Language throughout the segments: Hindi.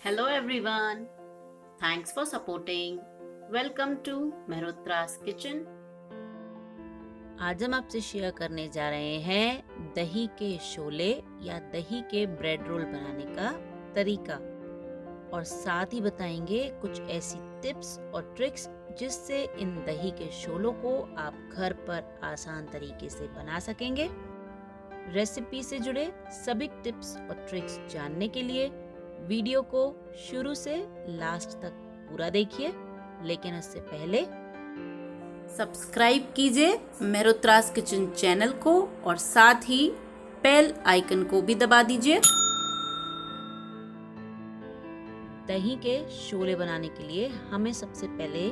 Hello everyone. Thanks for supporting. Welcome to Mehrotra's Kitchen. आज हम आपसे शेयर करने जा रहे हैं दही के शोले या दही के ब्रेड रोल बनाने का तरीका, और साथ ही बताएंगे कुछ ऐसी टिप्स और ट्रिक्स जिससे इन दही के शोलों को आप घर पर आसान तरीके से बना सकेंगे। रेसिपी से जुड़े सभी टिप्स और ट्रिक्स जानने के लिए वीडियो को शुरू से लास्ट तक पूरा देखिए, लेकिन उससे पहले सब्सक्राइब कीजिए मेहरोत्रास किचन चैनल को और साथ ही बेल आइकन को भी दबा दीजिए। दही के शोले बनाने के लिए हमें सबसे पहले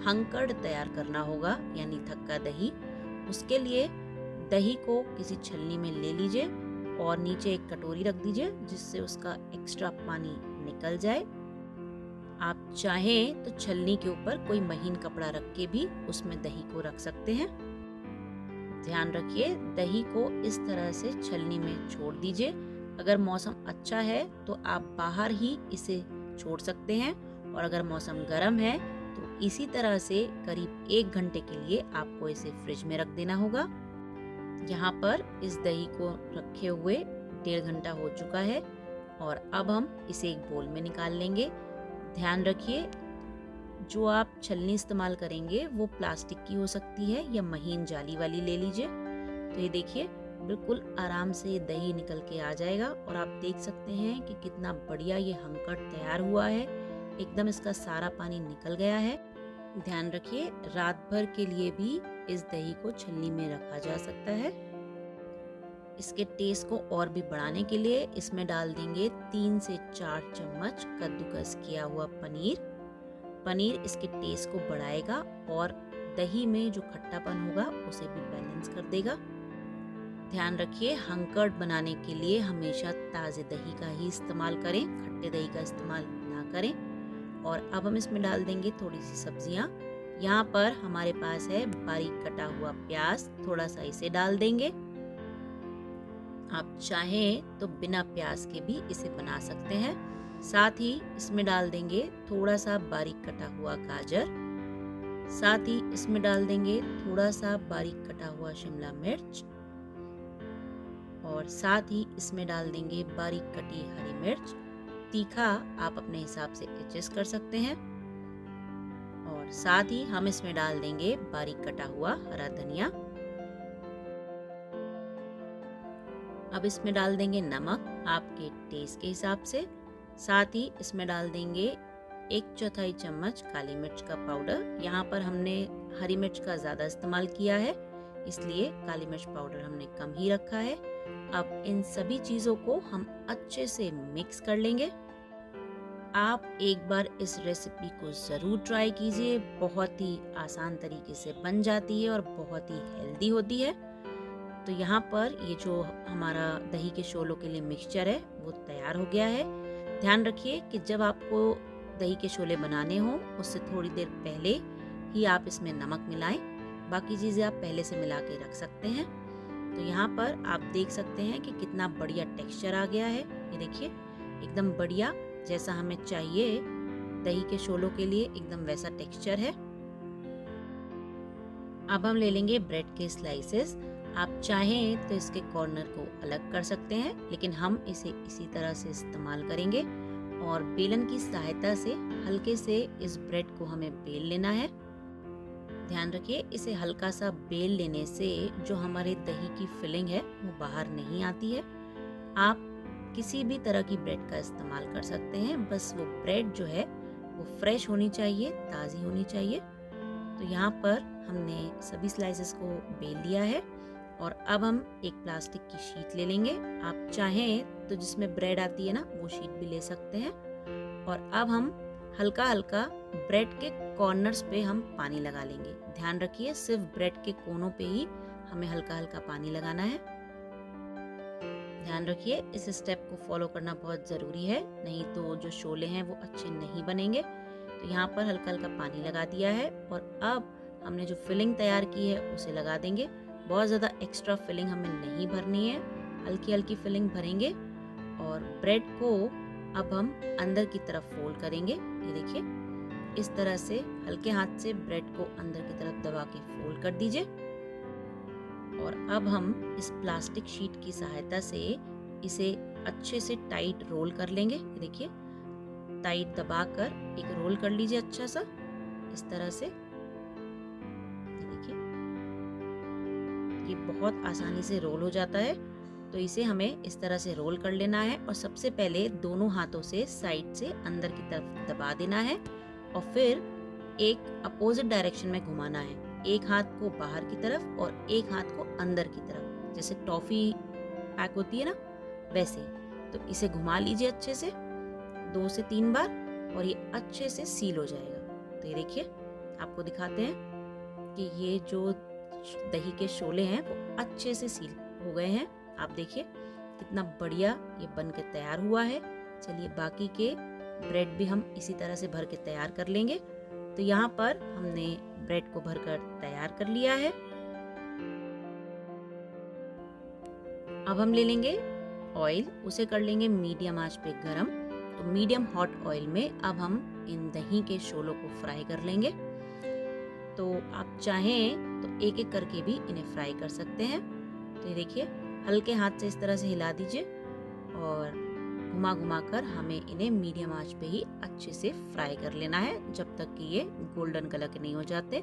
हंकड़ तैयार करना होगा, यानी थक्का दही। उसके लिए दही को किसी छलनी में ले लीजिए और नीचे एक कटोरी रख दीजिए जिससे उसका एक्स्ट्रा पानी निकल जाए। आप चाहें तो छलनी के ऊपर कोई महीन कपड़ा रख के भी उसमें दही को रख सकते हैं। ध्यान रखिए, दही को इस तरह से छलनी में छोड़ दीजिए। अगर मौसम अच्छा है तो आप बाहर ही इसे छोड़ सकते हैं, और अगर मौसम गर्म है तो इसी तरह से करीब 1 घंटे के लिए आपको इसे फ्रिज में रख देना होगा। यहाँ पर इस दही को रखे हुए 1.5 घंटा हो चुका है और अब हम इसे एक बोल में निकाल लेंगे। ध्यान रखिए, जो आप छलनी इस्तेमाल करेंगे वो प्लास्टिक की हो सकती है या महीन जाली वाली ले लीजिए। तो ये देखिए, बिल्कुल आराम से दही निकल के आ जाएगा और आप देख सकते हैं कि कितना बढ़िया ये हंकड़ तैयार हुआ है। एकदम इसका सारा पानी निकल गया है। ध्यान रखिए, रात भर के लिए भी इस दही को छलनी में रखा जा सकता है। इसके टेस्ट को और भी बढ़ाने के लिए इसमें डाल देंगे 3 से 4 चम्मच कद्दूकस किया हुआ पनीर इसके टेस्ट को बढ़ाएगा और दही में जो खट्टापन होगा उसे भी बैलेंस कर देगा। ध्यान रखिए, हंकड़ बनाने के लिए हमेशा ताज़े दही का ही इस्तेमाल करें, खट्टे दही का इस्तेमाल ना करें। और अब हम इसमें डाल देंगे थोड़ी सी सब्जियां। यहाँ पर हमारे पास है बारीक कटा हुआ प्याज, थोड़ा सा इसे डाल देंगे। आप चाहें तो बिना प्याज के भी इसे बना सकते हैं। साथ ही इसमें डाल देंगे थोड़ा सा बारीक कटा हुआ गाजर। साथ ही इसमें डाल देंगे थोड़ा सा बारीक कटा हुआ शिमला मिर्च, और साथ ही इसमें डाल देंगे बारीक कटी हरी मिर्च। तीखा आप अपने हिसाब से एडजस्ट कर सकते हैं। और साथ ही हम इसमें डाल देंगे बारीक कटा हुआ हरा धनिया। अब इसमें डाल देंगे नमक आपके टेस्ट के हिसाब से। साथ ही इसमें डाल देंगे 1/4 चम्मच काली मिर्च का पाउडर। यहाँ पर हमने हरी मिर्च का ज़्यादा इस्तेमाल किया है, इसलिए काली मिर्च पाउडर हमने कम ही रखा है। अब इन सभी चीज़ों को हम अच्छे से मिक्स कर लेंगे। आप एक बार इस रेसिपी को ज़रूर ट्राई कीजिए, बहुत ही आसान तरीके से बन जाती है और बहुत ही हेल्दी होती है। तो यहाँ पर ये जो हमारा दही के शोलों के लिए मिक्सचर है वो तैयार हो गया है। ध्यान रखिए कि जब आपको दही के शोले बनाने हो उससे थोड़ी देर पहले ही आप इसमें नमक मिलाएं। बाकी चीज़ें आप पहले से मिला के रख सकते हैं। तो यहाँ पर आप देख सकते हैं कि कितना बढ़िया टेक्सचर आ गया है। ये देखिए, एकदम बढ़िया, जैसा हमें चाहिए दही के शोलों के लिए एकदम वैसा टेक्सचर है। अब हम ले लेंगे ब्रेड के स्लाइसेस। आप चाहें तो इसके कॉर्नर को अलग कर सकते हैं, लेकिन हम इसे इसी तरह से इस्तेमाल करेंगे और बेलन की सहायता से हल्के से इस ब्रेड को हमें बेल लेना है। ध्यान रखिए, इसे हल्का सा बेल लेने से जो हमारे दही की फिलिंग है वो बाहर नहीं आती है। आप किसी भी तरह की ब्रेड का इस्तेमाल कर सकते हैं, बस वो ब्रेड जो है वो फ्रेश होनी चाहिए, ताज़ी होनी चाहिए। तो यहाँ पर हमने सभी स्लाइसेस को बेल लिया है और अब हम एक प्लास्टिक की शीट ले लेंगे। आप चाहें तो जिसमें ब्रेड आती है ना वो शीट भी ले सकते हैं। और अब हम हल्का हल्का ब्रेड के कॉर्नर्स पे हम पानी लगा लेंगे। ध्यान रखिए, सिर्फ ब्रेड के कोनों पे ही हमें हल्का हल्का पानी लगाना है। ध्यान रखिए, इस स्टेप को फॉलो करना बहुत ज़रूरी है, नहीं तो जो शोले हैं वो अच्छे नहीं बनेंगे। तो यहाँ पर हल्का हल्का पानी लगा दिया है और अब हमने जो फिलिंग तैयार की है उसे लगा देंगे। बहुत ज़्यादा एक्स्ट्रा फिलिंग हमें नहीं भरनी है, हल्की हल्की फिलिंग भरेंगे और ब्रेड को अब हम अंदर की तरफ फोल्ड करेंगे। ये देखिए, इस तरह से हल्के हाथ से ब्रेड को अंदर की तरफ दबा के फोल्ड कर दीजिए। और अब हम इस प्लास्टिक शीट की सहायता से इसे अच्छे से टाइट रोल कर लेंगे। ये देखिए, टाइट दबाकर एक रोल कर लीजिए अच्छा सा, इस तरह से। ये देखिए, ये बहुत आसानी से रोल हो जाता है। तो इसे हमें इस तरह से रोल कर लेना है और सबसे पहले दोनों हाथों से साइड से अंदर की तरफ दबा देना है और फिर एक अपोजिट डायरेक्शन में घुमाना है। एक हाथ को बाहर की तरफ और एक हाथ को अंदर की तरफ, जैसे टॉफी पैक होती है ना, वैसे। तो इसे घुमा लीजिए अच्छे से 2 से 3 बार और ये अच्छे से सील हो जाएगा। तो ये देखिए, आपको दिखाते हैं कि ये जो दही के शोले हैं वो अच्छे से सील हो गए हैं। आप देखिए कितना बढ़िया ये बन के तैयार हुआ है। चलिए, बाकी के ब्रेड भी हम इसी तरह से भर के तैयार कर लेंगे। तो यहाँ पर हमने ब्रेड को भरकर तैयार कर लिया है। अब हम ले लेंगे ऑयल, उसे कर लेंगे मीडियम आंच पे गरम। तो मीडियम हॉट ऑयल में अब हम इन दही के शोलों को फ्राई कर लेंगे। तो आप चाहें तो एक एक करके भी इन्हें फ्राई कर सकते हैं। तो ये देखिए, हल्के हाथ से इस तरह से हिला दीजिए और घुमा घुमा कर हमें इन्हें मीडियम आंच पे ही अच्छे से फ्राई कर लेना है, जब तक कि ये गोल्डन कलर के नहीं हो जाते।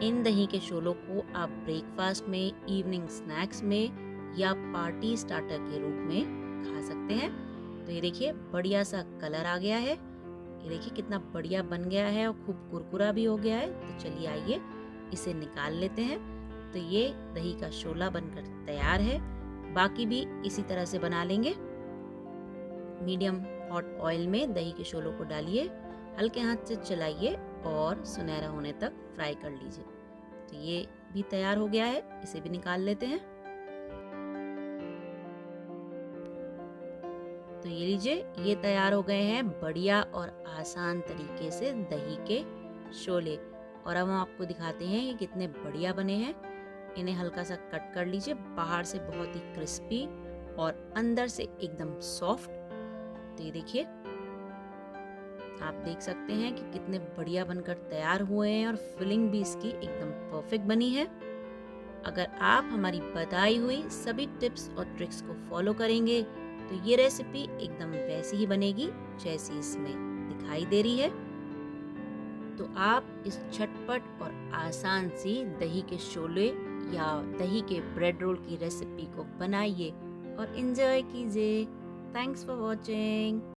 इन दही के शोलों को आप ब्रेकफास्ट में, इवनिंग स्नैक्स में या पार्टी स्टार्टर के रूप में खा सकते हैं। तो ये देखिए, बढ़िया सा कलर आ गया है। ये देखिए कितना बढ़िया बन गया है और खूब कुरकुरा भी हो गया है। तो चलिए आइए इसे निकाल लेते हैं। तो ये दही का शोला बनकर तैयार है। बाकी भी इसी तरह से बना लेंगे। मीडियम हॉट ऑयल में दही के शोलों को डालिए, हल्के हाथ से चलाइए और सुनहरा होने तक फ्राई कर लीजिए। तो ये भी तैयार हो गया है, इसे भी निकाल लेते हैं। तो ये लीजिए, ये तैयार हो गए हैं बढ़िया और आसान तरीके से दही के शोले। और अब हम आपको दिखाते हैं ये कितने बढ़िया बने हैं। इन्हें हल्का सा कट कर लीजिए, बाहर से बहुत ही क्रिस्पी और अंदर से एकदम सॉफ्ट। तो ये देखिए, आप देख सकते हैं कि कितने बढ़िया बनकर तैयार हुए हैं और फिलिंग भी इसकी एकदम परफेक्ट बनी है। अगर आप हमारी बताई हुई सभी टिप्स और ट्रिक्स को फॉलो करेंगे तो ये रेसिपी एकदम वैसी ही बनेगी जैसी इसमें दिखाई दे रही है। तो आप इस झटपट और आसान सी दही के शोले या दही के ब्रेड रोल की रेसिपी को बनाइए और एंजॉय कीजिए। Thanks for watching.